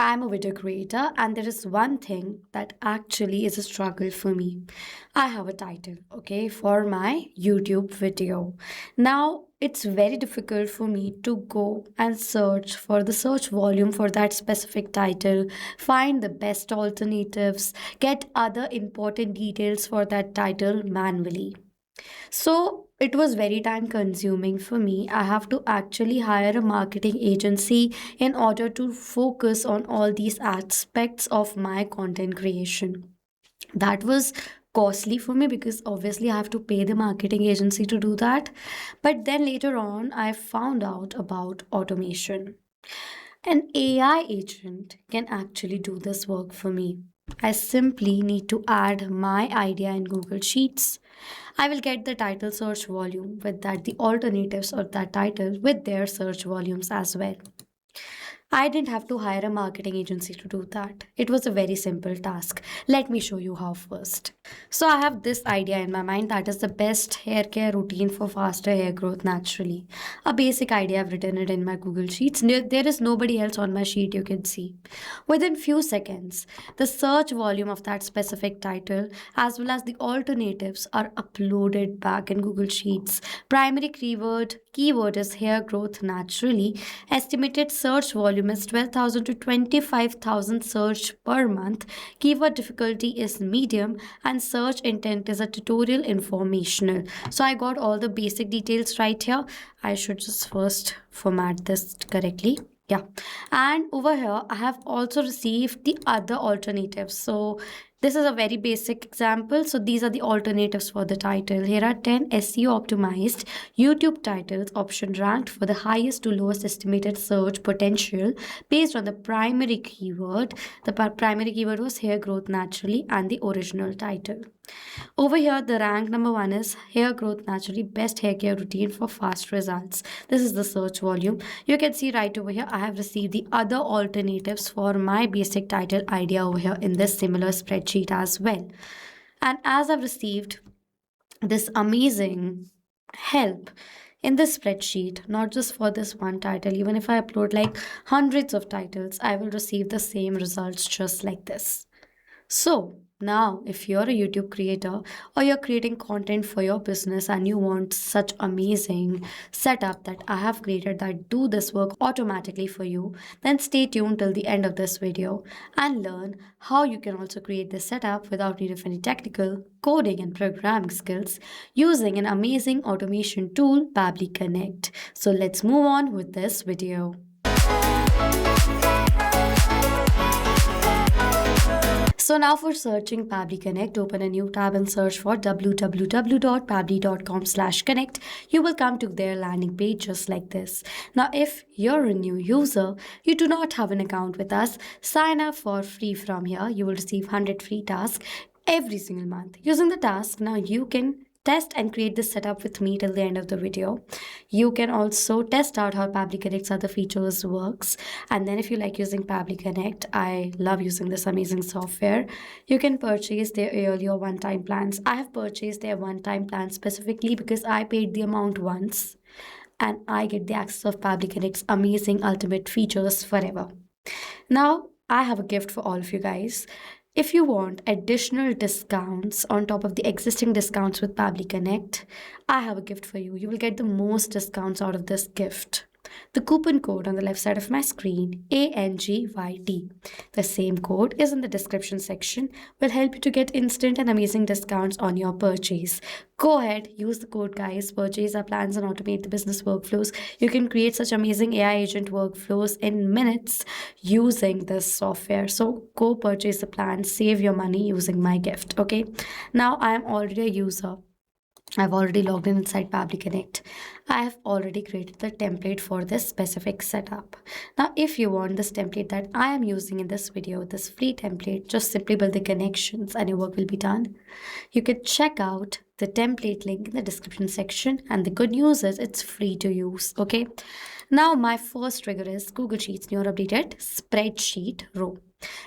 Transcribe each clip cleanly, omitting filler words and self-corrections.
I'm a video creator, and there is one thing that actually is a struggle for me. I have a title, okay, for my YouTube video. Now, it's very difficult for me to go and search for the search volume for that specific title, find the best alternatives, get other important details for that title manually. So it was very time consuming for me. I have to actually hire a marketing agency in order to focus on all these aspects of my content creation. That was costly for me because obviously I have to pay the marketing agency to do that. But then later on, I found out about automation. An AI agent can actually do this work for me. I simply need to add my idea in Google Sheets. I will get the title search volume with that, the alternatives of that title with their search volumes as well. I didn't have to hire a marketing agency to do that. It was a very simple task. Let me show you how first. So I have this idea in my mind that is the best hair care routine for faster hair growth naturally. A basic idea, I've written it in my Google Sheets. There is nobody else on my sheet you can see. Within few seconds, the search volume of that specific title as well as the alternatives are uploaded back in Google Sheets. Primary keyword is hair growth naturally. Estimated search volume is 12,000 to 25,000 search per month. Keyword difficulty is medium and search intent is a tutorial informational. So I got all the basic details right here. I should just first format this correctly. Yeah. And over here, I have also received the other alternatives. So this is a very basic example. So these are the alternatives for the title. Here are 10 SEO optimized YouTube titles option ranked for the highest to lowest estimated search potential based on the primary keyword. The primary keyword was hair growth naturally and the original title. Over here, the rank number 1 is hair growth naturally, best hair care routine for fast results. This is the search volume. You can see right over here, I have received the other alternatives for my basic title idea over here in this similar spreadsheet as well. And as I've received this amazing help in this spreadsheet, not just for this one title, even if I upload like hundreds of titles, I will receive the same results just like this. So now, if you're a YouTube creator or you're creating content for your business and you want such amazing setup that I have created that do this work automatically for you, then stay tuned till the end of this video and learn how you can also create this setup without need of any technical, coding and programming skills using an amazing automation tool, Pabbly Connect. So let's move on with this video. So now for searching Pabbly Connect, open a new tab and search for www.pabbly.com/connect. You will come to their landing page just like this. Now, if you're a new user, you do not have an account with us, sign up for free from here. You will receive 100 free tasks every single month. Using the task, now you can test and create this setup with me till the end of the video. You can also test out how Pabbly Connect's other features works. And then if you like using Pabbly Connect, I love using this amazing software. You can purchase their yearly or one-time plans. I have purchased their one-time plan specifically because I paid the amount once and I get the access of Pabbly Connect's amazing ultimate features forever. Now, I have a gift for all of you guys. If you want additional discounts on top of the existing discounts with Pabbly Connect, I have a gift for you. You will get the most discounts out of this gift. The coupon code on the left side of my screen, ANGYT. The same code is in the description section, will help you to get instant and amazing discounts on your purchase. Go ahead, use the code guys, purchase our plans and automate the business workflows. You can create such amazing AI agent workflows in minutes using this software. So go purchase the plan, save your money using my gift, okay? Now I am already a user. I've already logged in inside Pabbly Connect. I have already created the template for this specific setup. Now, if you want this template that I am using in this video, this free template, just simply build the connections and your work will be done. You can check out the template link in the description section. And the good news is it's free to use, okay? Now, my first trigger is Google Sheets, new or updated spreadsheet row.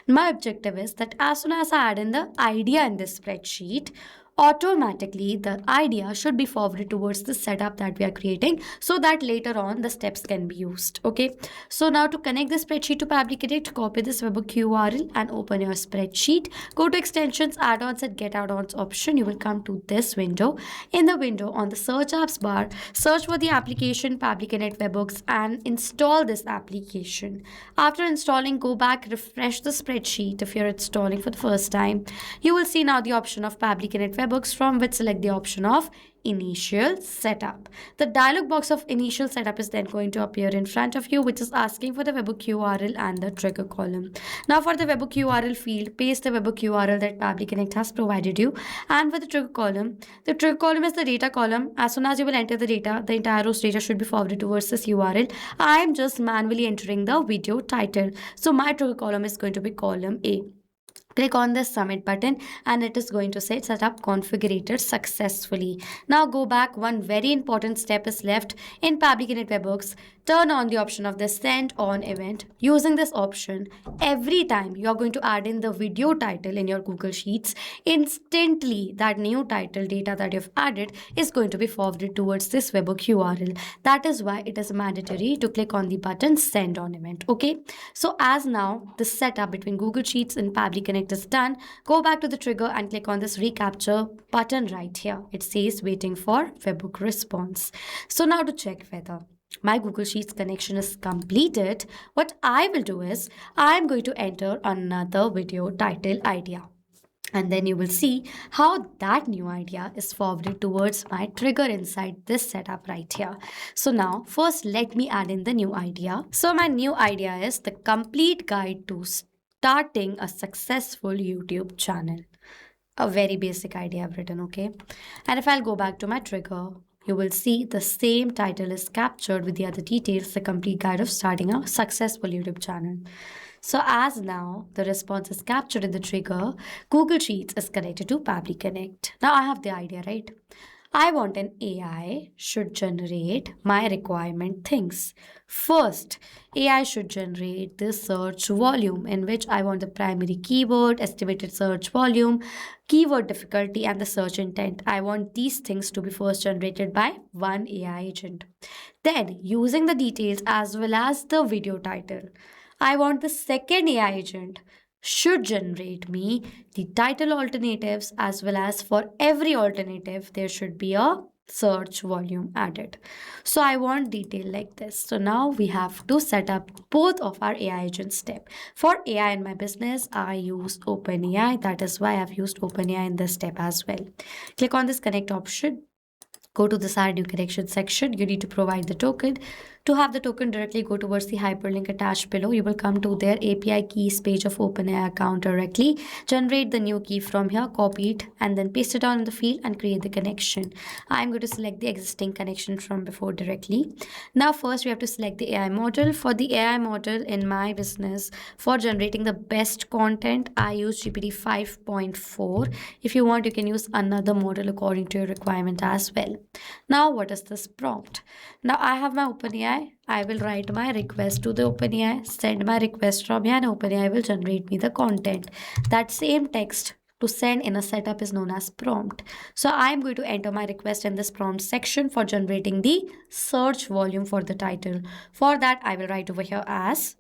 My objective is that as soon as I add in the idea in this spreadsheet, automatically the idea should be forwarded towards the setup that we are creating so that later on the steps can be used. Okay, so now to connect the spreadsheet to Pabbly Connect, copy this webhook URL and open your spreadsheet. Go to extensions, add-ons and get add-ons option. You will come to this window. In the window on the search apps bar, search for the application Pabbly Connect webhooks and install this application. After installing, go back, refresh the spreadsheet. If you're installing for the first time, you will see now the option of Pabbly Connect webhooks, from which select the option of initial setup. The dialog box of initial setup is then going to appear in front of you, which is asking for the webhook URL and the trigger column. Now for the webhook URL field, paste the webhook URL that Pabbly Connect has provided you, and for the trigger column is the data column. As soon as you will enter the data, the entire row's data should be forwarded towards this URL. I am just manually entering the video title, so my trigger column is going to be column A. Click on the submit button and it is going to say setup configured successfully. Now go back. One very important step is left in Pabbly Connect webhooks. Turn on the option of the send on event. Using this option, every time you are going to add in the video title in your Google Sheets, instantly that new title data that you've added is going to be forwarded towards this webhook URL. That is why it is mandatory to click on the button send on event. Okay, so as now the setup between Google Sheets and Pabbly Connect is done, go back to the trigger and click on this recapture button right here. It says waiting for webhook response. So now to check whether my Google Sheets connection is completed, what I will do is I am going to enter another video title idea. And then you will see how that new idea is forwarded towards my trigger inside this setup right here. So now first let me add in the new idea. So my new idea is the complete guide to starting a successful YouTube channel. A very basic idea I've written, okay? And if I'll go back to my trigger, you will see the same title is captured with the other details, the complete guide of starting a successful YouTube channel. So as now the response is captured in the trigger, Google Sheets is connected to Pabbly Connect. Now I have the idea, right? I want an AI should generate my requirement things. First, AI should generate the search volume in which I want the primary keyword, estimated search volume, keyword difficulty, and the search intent. I want these things to be first generated by one AI agent. Then, using the details as well as the video title, I want the second AI agent should generate me the title alternatives, as well as for every alternative there should be a search volume added. So I want detail like this. So now we have to set up both of our AI agent step. For AI in my business, I use OpenAI. That is why I've used OpenAI in this step as well. Click on this connect option. Go to the add new connection section. You need to provide the token. To have the token directly, go towards the hyperlink attached below. You will come to their API keys page of OpenAI account directly. Generate the new key from here, copy it, and then paste it down in the field and create the connection. I'm going to select the existing connection from before directly. Now first we have to select the AI model. For the AI model in my business, for generating the best content, I use GPT 5.4. If you want, you can use another model according to your requirement as well. Now what is this prompt? Now I have my OpenAI. I will write my request to the OpenAI, send my request from here, and OpenAI will generate me the content. That same text to send in a setup is known as prompt. So I am going to enter my request in this prompt section for generating the search volume for the title. For that, I will write over here as.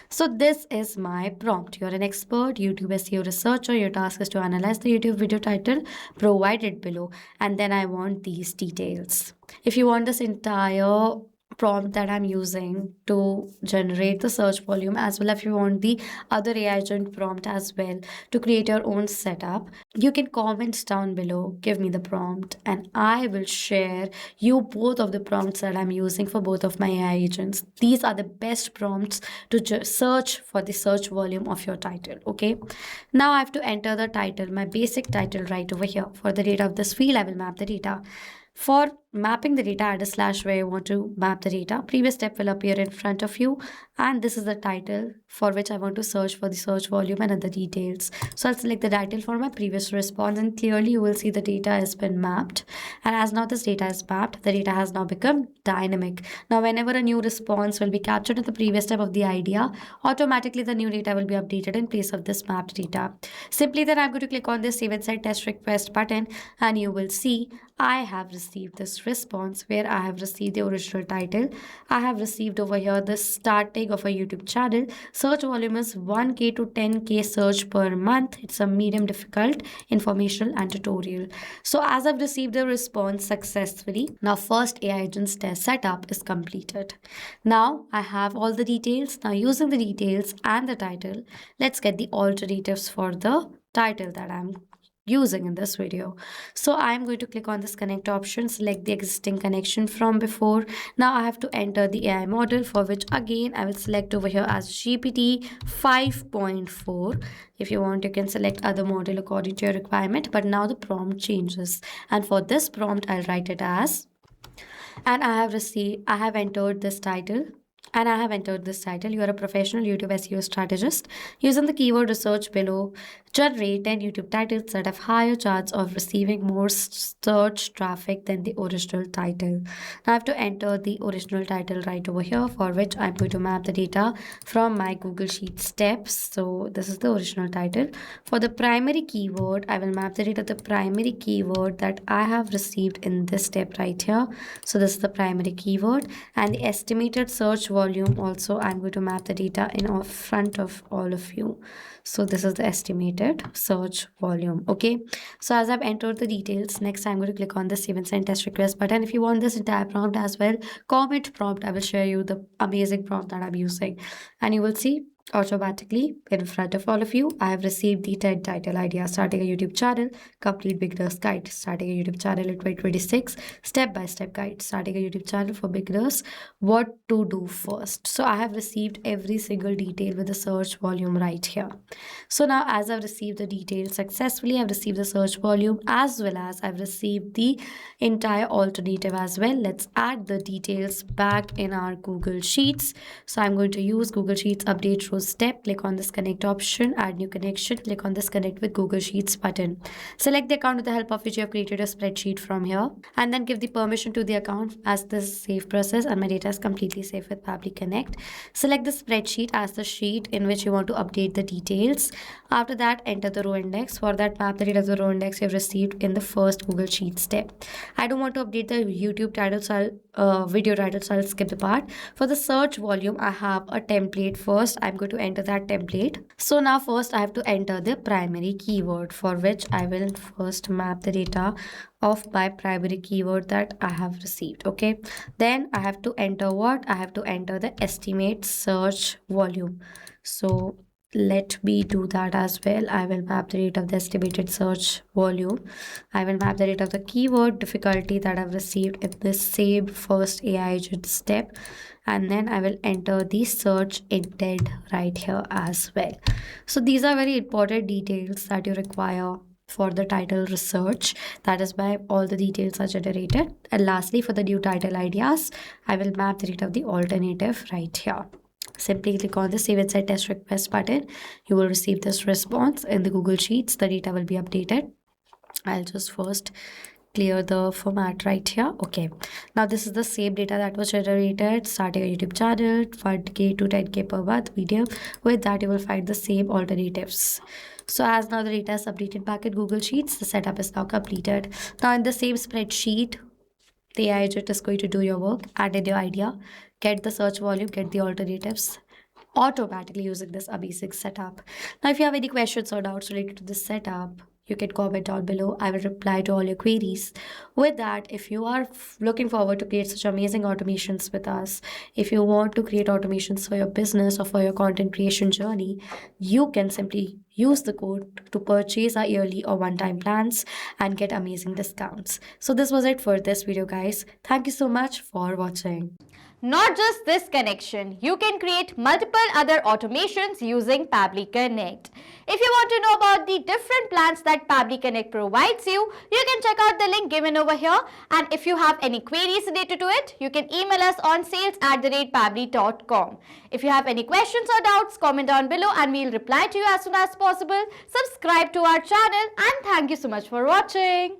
So this is my prompt. You're an expert YouTube SEO researcher. Your task is to analyze the YouTube video title provided below. And then I want these details. If you want this entire prompt that I'm using to generate the search volume, as well if you want the other AI agent prompt as well to create your own setup, you can comment down below, give me the prompt, and I will share you both of the prompts that I'm using for both of my AI agents. These are the best prompts to search for the search volume of your title. Okay, now I have to enter the title, my basic title right over here. For the data of this field, I will map the data. For mapping the data, add a slash where you want to map the data. Previous step will appear in front of you, and this is the title for which I want to search for the search volume and other details. So I'll select the title for my previous response, and clearly you will see the data has been mapped. And as now this data is mapped, the data has now become dynamic. Now whenever a new response will be captured at the previous step of the idea, automatically the new data will be updated in place of this mapped data. Simply then I'm going to click on this save and set test request button, and you will see I have received this response where I have received the original title. I have received over here the starting of a YouTube channel. Search volume is 1K to 10K search per month. It's a medium difficult, informational and tutorial. So as I've received the response successfully, now first AI agent's test setup is completed. Now I have all the details. Now using the details and the title, let's get the alternatives for the title that I'm using in this video. So I'm going to click on this connect option, select the existing connection from before. Now I have to enter the AI model, for which again I will select over here as GPT 5.4. If you want, you can select other model according to your requirement, but now the prompt changes, and for this prompt I'll write it as, and I have entered this title. And I have entered this title. You are a professional YouTube SEO strategist. Using the keyword research below, generate 10 YouTube titles that have higher chance of receiving more search traffic than the original title. Now I have to enter the original title right over here, for which I'm going to map the data from my Google Sheet steps. So this is the original title. For the primary keyword, I will map the data, the primary keyword that I have received in this step right here. So this is the primary keyword, and the estimated search volume also I'm going to map the data in front of all of you. So this is the estimated search volume. Okay, so as I've entered the details, next I'm going to click on the save and send test request button. If you want this entire prompt as well, comment prompt, I will share you the amazing prompt that I'm using, and you will see automatically in front of all of you I have received the 10 title idea: starting a YouTube channel, complete beginner's guide, starting a YouTube channel in 2026, step-by-step guide, starting a YouTube channel for beginners, what to do first. So I have received every single detail with the search volume right here. So now as I've received the details successfully, I've received the search volume as well as I've received the entire alternative as well. Let's add the details back in our Google Sheets. So I'm going to use Google Sheets update row step. Click on this connect option, add new connection, click on this connect with Google Sheets button. Select the account with the help of which you have created a spreadsheet from here, and then give the permission to the account as this save process, and my data is completely safe with Pabbly Connect. Select the spreadsheet as the sheet in which you want to update the details. After that, enter the row index. For that, map the data to the row index you have received in the first Google Sheets step. I don't want to update the YouTube title, so video title, so I'll skip the part. For the search volume, I have a template. First I'm going to enter that template. So now first I have to enter the primary keyword, for which I will first map the data of my primary keyword that I have received. Okay, then I have to enter what? I have to enter the estimate search volume. So let me do that as well. I will map the rate of the estimated search volume. I will map the rate of the keyword difficulty that I've received in this same first AI agent step, and then I will enter the search intent right here as well. So these are very important details that you require for the title research. That is why all the details are generated. And lastly, for the new title ideas, I will map the rate of the alternative right here. Simply click on the save and set test request button. You will receive this response in the Google Sheets. The data will be updated. I'll just first clear the format right here. Okay, now this is the same data that was generated, starting a YouTube channel, 1K to 10K per month medium. With that, you will find the same alternatives. So as now the data is updated back in Google Sheets, the setup is now completed. Now in the same spreadsheet, the AI agent is going to do your work, add in your idea, get the search volume, get the alternatives automatically using this amazing setup. Now, if you have any questions or doubts related to this setup, you can comment down below. I will reply to all your queries. With that, if you are looking forward to create such amazing automations with us, if you want to create automations for your business or for your content creation journey, you can simply use the code to purchase our yearly or one-time plans and get amazing discounts. So this was it for this video, guys. Thank you so much for watching. Not just this connection, you can create multiple other automations using Pabbly Connect. If you want to know about the different plans that Pabbly Connect provides you, you can check out the link given over here. And if you have any queries related to it, you can email us on sales@pabbly.com. If you have any questions or doubts, comment down below and we'll reply to you as soon as possible. Subscribe to our channel and thank you so much for watching.